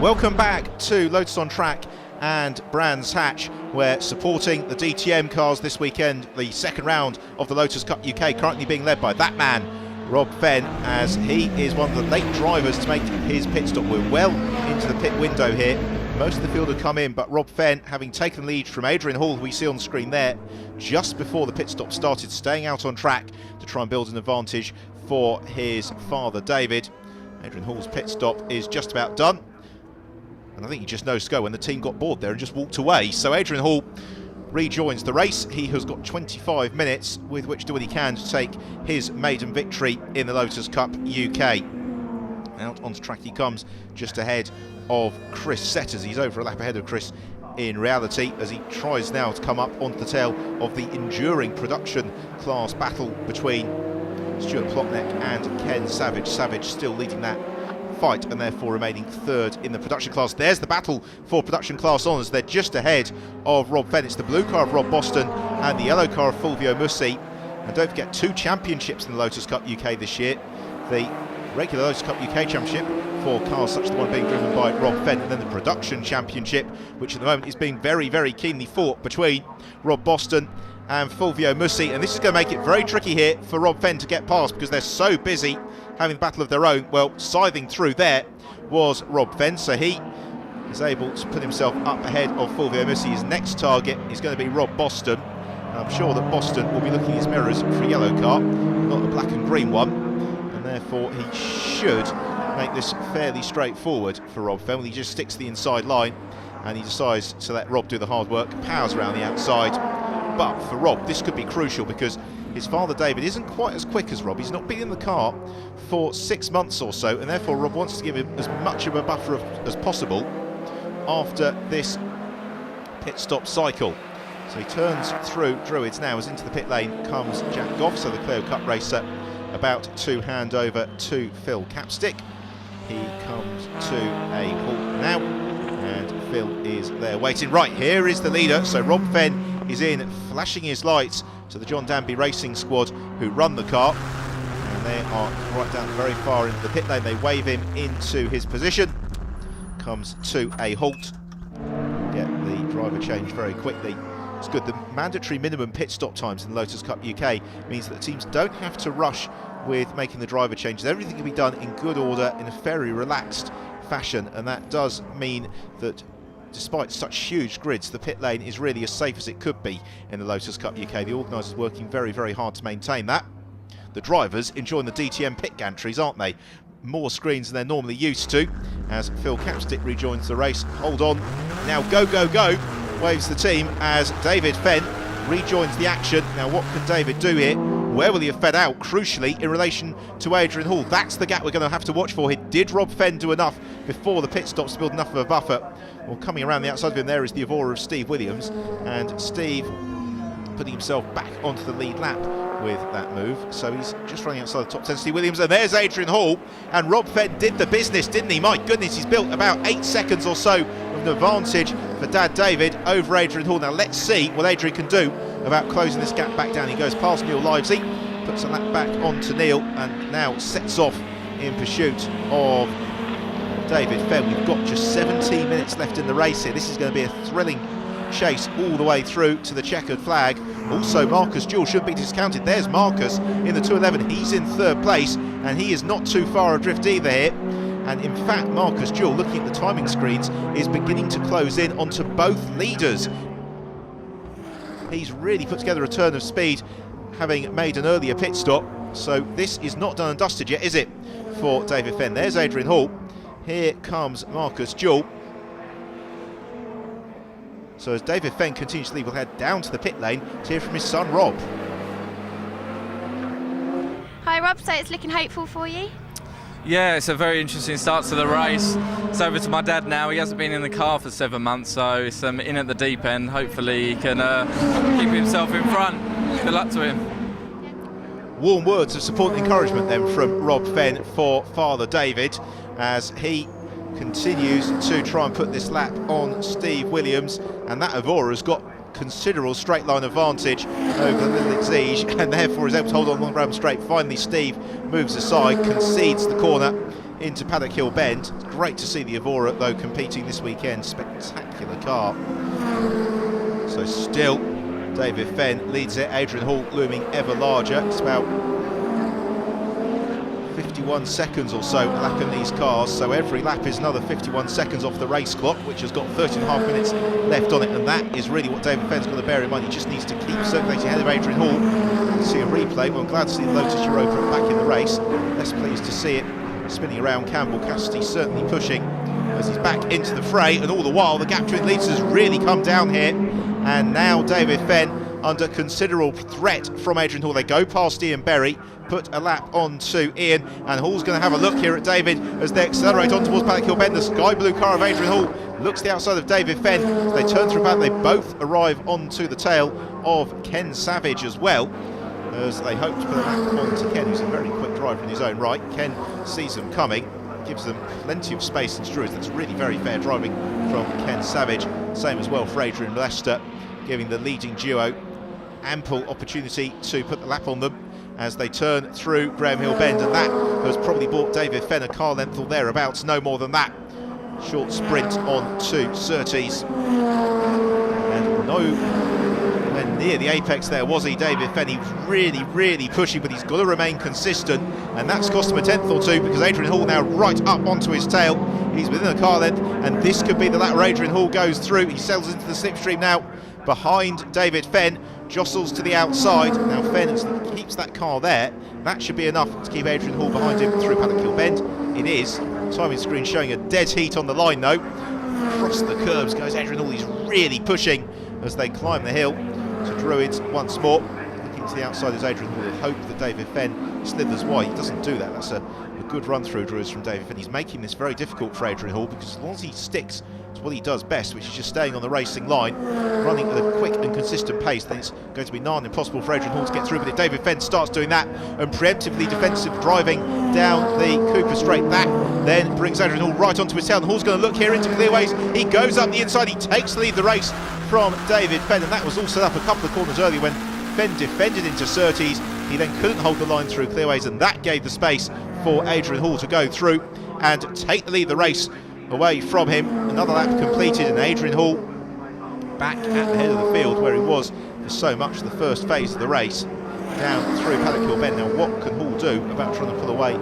Welcome back to Lotus on Track and Brands Hatch. We're supporting the DTM cars this weekend, the second round of the Lotus Cup UK, currently being led by that man, Rob Fenn, as he is one of the late drivers to make his pit stop. We're well into the pit window here. Most of the field had come in, but Rob Fenn, having taken the lead from Adrian Hall, who we see on the screen there, just before the pit stop started, staying out on track to try and build an advantage for his father, David. Adrian Hall's pit stop is just about done. And I think he just knows to go when the team got bored there and just walked away. So Adrian Hall rejoins the race. He has got 25 minutes with which to do what he can to take his maiden victory in the Lotus Cup UK. Out onto track he comes, just ahead of Chris Setters. He's over a lap ahead of Chris in reality, as he tries now to come up onto the tail of the enduring production class battle between Stuart Plotneck and Ken Savage. Savage still leading that fight and therefore remaining third in the production class. There's the battle for production class honours. They're just ahead of Rob Fenn. It's the blue car of Rob Boston and the yellow car of Fulvio Mussi. And don't forget, 2 championships in the Lotus Cup UK this year. The regular Lotus Cup UK Championship for cars such as the one being driven by Rob Fenn, and then the production championship, which at the moment is being very, very keenly fought between Rob Boston and Fulvio Mussi. And this is going to make it very tricky here for Rob Fenn to get past, because they're so busy having the battle of their own. Well, scything through there was Rob Fenn, so he is able to put himself up ahead of Fulvio Mussi. His next target is going to be Rob Boston. And I'm sure that Boston will be looking in his mirrors for a yellow car, not the black and green one, and therefore he should make this fairly straightforward for Rob Fenn. He just sticks to the inside line and he decides to let Rob do the hard work, powers around the outside. But for Rob, this could be crucial, because his father David isn't quite as quick as Rob. He's not been in the car for 6 months or so, and therefore Rob wants to give him as much of a buffer as possible after this pit stop cycle. So he turns through Druids now, as into the pit lane comes Jack Goff, so the Clio Cup racer about to hand over to Phil Capstick. He comes to a halt now, and Phil is there waiting. Right, here is the leader, so Rob Fenn is in, flashing his lights to the John Danby Racing squad who run the car, and they are right down very far into the pit lane. They wave him into his position, comes to a halt, get the driver change very quickly. It's good. The mandatory minimum pit stop times in the Lotus Cup UK means that the teams don't have to rush with making the driver changes. Everything can be done in good order, in a very relaxed fashion, and that does mean that despite such huge grids, the pit lane is really as safe as it could be in the Lotus Cup UK. The organisers working very, very hard to maintain that. The drivers enjoying the DTM pit gantries, aren't they? More screens than they're normally used to, as Phil Capstick rejoins the race. Hold on, now go, go, go, waves the team as David Fenn rejoins the action. Now what can David do here? Where will he have fed out, crucially, in relation to Adrian Hall? That's the gap we're going to have to watch for here. Did Rob Fenn do enough before the pit stops to build enough of a buffer? Well, coming around the outside of him there is the Evora of Steve Williams, and Steve putting himself back onto the lead lap with that move. So he's just running outside the top 10, Steve Williams, and there's Adrian Hall. And Rob Fenn did the business, didn't he? My goodness, he's built about 8 seconds or so of an advantage for Dad David over Adrian Hall. Now let's see what Adrian can do about closing this gap back down. He goes past Neil Livesey, puts a lap back onto Neil, and now sets off in pursuit of David Fenn. We've got just 17 minutes left in the race here. This is going to be a thrilling chase all the way through to the checkered flag. Also, Marcus Jewell shouldn't be discounted. There's Marcus in the 211. He's in third place, and he is not too far adrift either here. And in fact, Marcus Jewell, looking at the timing screens, is beginning to close in onto both leaders. He's really put together a turn of speed, having made an earlier pit stop. So this is not done and dusted yet, is it, for David Fenn? There's Adrian Hall. Here comes Marcus Jewell. So as David Fenn continues to lead, we'll head down to the pit lane to hear from his son Rob. Hi Rob, so it's looking hopeful for you? Yeah, it's a very interesting start to the race. It's over to my dad now. He hasn't been in the car for 7 months, so it's in at the deep end. Hopefully he can keep himself in front. Good luck to him. Warm words of support and encouragement then from Rob Fenn for father David, as he continues to try and put this lap on Steve Williams, and that Evora's got considerable straight line advantage over the little Exige, and therefore is able to hold on long ramp straight. Finally Steve moves aside, concedes the corner, into Paddock Hill Bend. It's great to see the Evora though competing this weekend. Spectacular car. So still David Fenn leads it. Adrian Hall looming ever larger. It's about 51 seconds or so a lap in these cars, so every lap is another 51 seconds off the race clock, which has got 13.5 minutes left on it, and that is really what David Fenn's got to bear in mind. He just needs to keep circulating ahead of Adrian Hall. You can see a replay. Well, I'm glad to see the Lotus Europa back in the race. Less pleased to see it spinning around Campbell. Cassidy certainly pushing as he's back into the fray, and all the while the gap between leaders has really come down here, and now David Fenn under considerable threat from Adrian Hall. They go past Ian Berry, put a lap onto Ian, and Hall's going to have a look here at David as they accelerate on towards Paddock Hill Bend. The sky blue car of Adrian Hall looks the outside of David Fenn. As they turn through Paddock, they both arrive onto the tail of Ken Savage as well, as they hope to put a lap onto Ken, who's a very quick driver in his own right. Ken sees them coming, gives them plenty of space and Druids. That's really very fair driving from Ken Savage. Same as well for Adrian Lester, giving the leading duo ample opportunity to put the lap on them as they turn through Graham Hill Bend, and that has probably bought David Fenn a car length or thereabouts, no more than that. Short sprint on to Surtees, and nowhere near the apex there was he, David Fenn. He was really pushing, but he's got to remain consistent, and that's cost him a tenth or two, because Adrian Hall now right up onto his tail. He's within a car length, and this could be the lap where Adrian Hall goes through. He sails into the slipstream now behind David Fenn, jostles to the outside. Now Fenn keeps that car there. That should be enough to keep Adrian Hall behind him through Paddock Hill Bend. It is. Timing screen showing a dead heat on the line though. Across the curbs goes Adrian Hall. He's really pushing as they climb the hill to Druids once more. Looking to the outside is Adrian Hall. He'll hope that David Fenn slithers wide. He doesn't do that. That's a good run through Druids from David Fenn. He's making this very difficult for Adrian Hall, because as long as he sticks to what he does best, which is just staying on the racing line, running at a quick and consistent pace, then it's going to be nigh on impossible for Adrian Hall to get through. But if David Fenn starts doing that and preemptively defensive driving down the Cooper Straight, that then brings Adrian Hall right onto his tail. And Hall's going to look here into clearways. He goes up the inside. He takes the lead the race from David Fenn, and that was all set up a couple of corners earlier when Fenn defended into Surtees. He then couldn't hold the line through clearways, and that gave the space for Adrian Hall to go through and take the lead the race away from him. Another lap completed, and Adrian Hall back at the head of the field where he was for so much of the first phase of the race, down through Paddock Hill Bend. Now what can Hall do about trying to pull away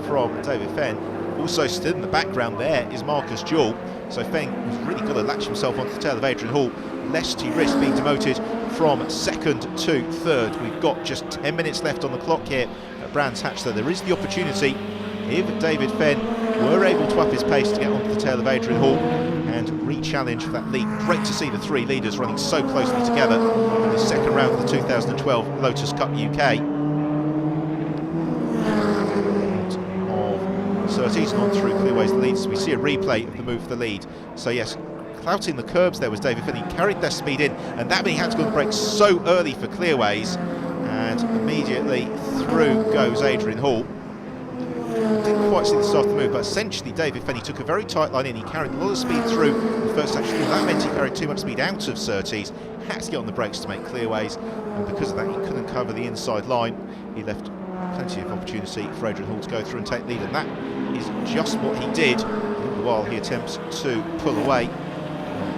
from David Fenn? Also still in the background there is Marcus Jewell, so Fenn has really got to latch himself onto the tail of Adrian Hall lest he risk being demoted from second to third. We've got just 10 minutes left on the clock here at Brands Hatch, so there is the opportunity, if David Fenn were able to up his pace, to get onto the tail of Adrian Hall and re-challenge for that lead. Great to see the three leaders running so closely together in the second round of the 2012 Lotus Cup UK. Surtees on through clearways the lead, so we see a replay of the move for the lead. So yes, clouting the curbs there was David Fenn. He carried their speed in, and that meant he had to go on the brakes so early for clearways, and immediately through goes Adrian Hall. Didn't quite see the start of the move, but essentially David Fenn, he took a very tight line in. He carried a lot of speed through the first section. That meant he carried too much speed out of Surtees, had to get on the brakes to make clearways, and because of that he couldn't cover the inside line. He left plenty of opportunity for Adrian Hall to go through and take the lead, and that is just what he did while he attempts to pull away.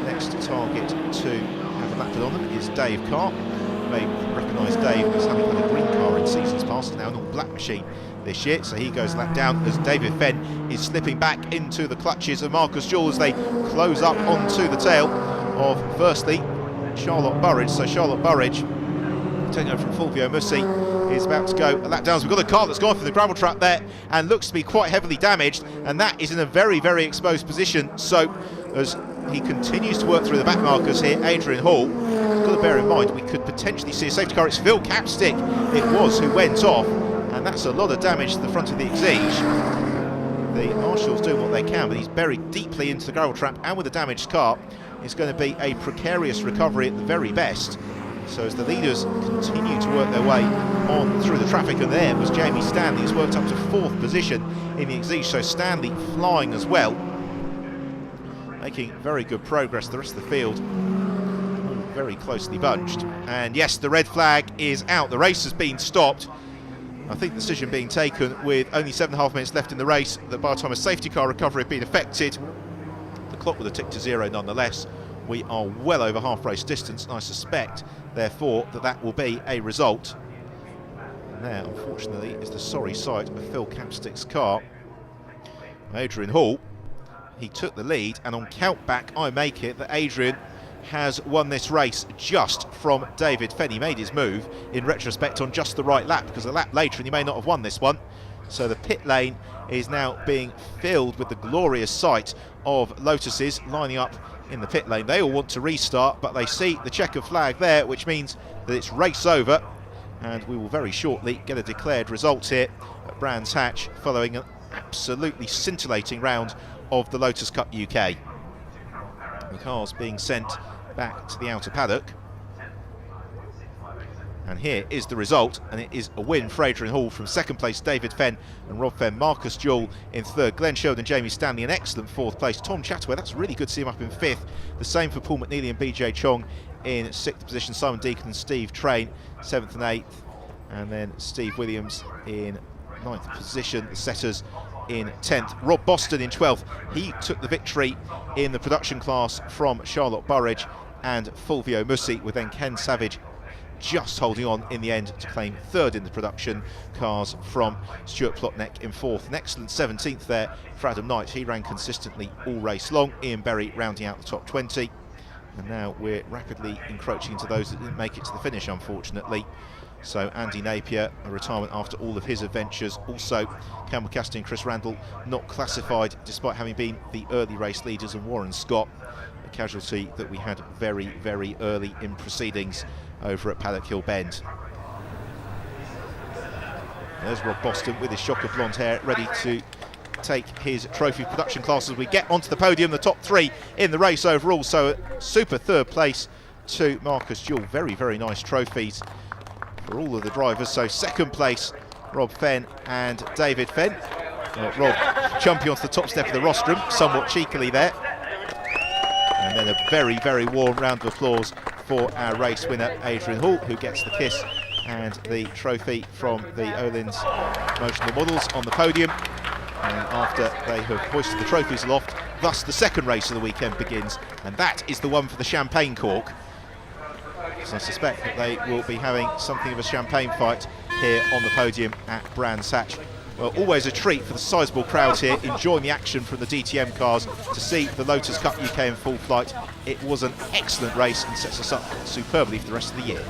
Next target to have a lap on them is Dave Carr. You may recognise Dave as having had a green car in seasons past, now an all-black machine this year, so he goes lap down as David Fenn is slipping back into the clutches of Marcus Jewell as they close up onto the tail of, firstly, Charlotte Burridge. So Charlotte Burridge, taking over from Fulvio Mussi, is about to go a lap down. So we've got a car that's gone for the gravel trap there and looks to be quite heavily damaged, and that is in a very exposed position. So as he continues to work through the back markers here, Adrian Hall, you've got to bear in mind we could potentially see a safety car. It's Phil Capstick, it was, who went off, and that's a lot of damage to the front of the Exige. The marshals doing what they can, but he's buried deeply into the gravel trap, and with a damaged car, it's going to be a precarious recovery at the very best. So as the leaders continue to work their way on through the traffic, and there was Jamie Stanley, who's worked up to 4th position in the Exige, so Stanley flying as well, making very good progress. The rest of the field very closely bunched, and yes, the red flag is out. The race has been stopped. I think the decision being taken with only 7.5 minutes left in the race, that by the time a safety car recovery had been effected, the clock would have ticked to 0 nonetheless. We are well over half race distance, and I suspect, therefore, that will be a result. And there, unfortunately, is the sorry sight of Phil Capstick's car. Adrian Hall, he took the lead, and on count back, I make it that Adrian has won this race just from David Fenn. He made his move in retrospect on just the right lap, because a lap later and he may not have won this one. So the pit lane is now being filled with the glorious sight of Lotuses lining up in the pit lane. They all want to restart, but they see the checkered flag there, which means that it's race over, and we will very shortly get a declared result here at Brands Hatch following an absolutely scintillating round of the Lotus Cup UK. The car's being sent back to the outer paddock, and here is the result, and it is a win for Adrian Hall. From second place David Fenn and Rob Fenn, Marcus Jewell in third, Glenn Sheldon, Jamie Stanley in excellent fourth place, Tom Chataway, that's really good to see him up in fifth, the same for Paul McNeely and BJ Chong in sixth position, Simon Deacon and Steve Train seventh and eighth, and then Steve Williams in ninth position, the setters in 10th. Rob Boston in 12th. He took the victory in the production class from Charlotte Burridge and Fulvio Mussi, with then Ken Savage just holding on in the end to claim third in the production cars from Stuart Plotneck in fourth. An excellent 17th there for Adam Knight. He ran consistently all race long. Ian Berry rounding out the top 20. And now we're rapidly encroaching into those that didn't make it to the finish, unfortunately. So Andy Napier, a retirement after all of his adventures. Also Campbell Cassidy and Chris Randall not classified despite having been the early race leaders, and Warren Scott, a casualty that we had very, very early in proceedings over at Paddock Hill Bend. There's Rob Boston with his shock of blonde hair, ready to take his trophy production class as we get onto the podium, the top three in the race overall. So a super third place to Marcus Jewell. Very, very nice trophies for all of the drivers. So second place, Rob Fenn and David Fenn. Rob jumping onto the top step of the rostrum, somewhat cheekily there. And then a very, very warm round of applause for our race winner, Adrian Hall, who gets the kiss and the trophy from the Öhlins Motional Models on the podium. And after they have hoisted the trophies aloft, thus the second race of the weekend begins, and that is the one for the champagne cork. So I suspect that they will be having something of a champagne fight here on the podium at Brands Hatch. Well, always a treat for the sizable crowds here, enjoying the action from the DTM cars to see the Lotus Cup UK in full flight. It was an excellent race and sets us up superbly for the rest of the year.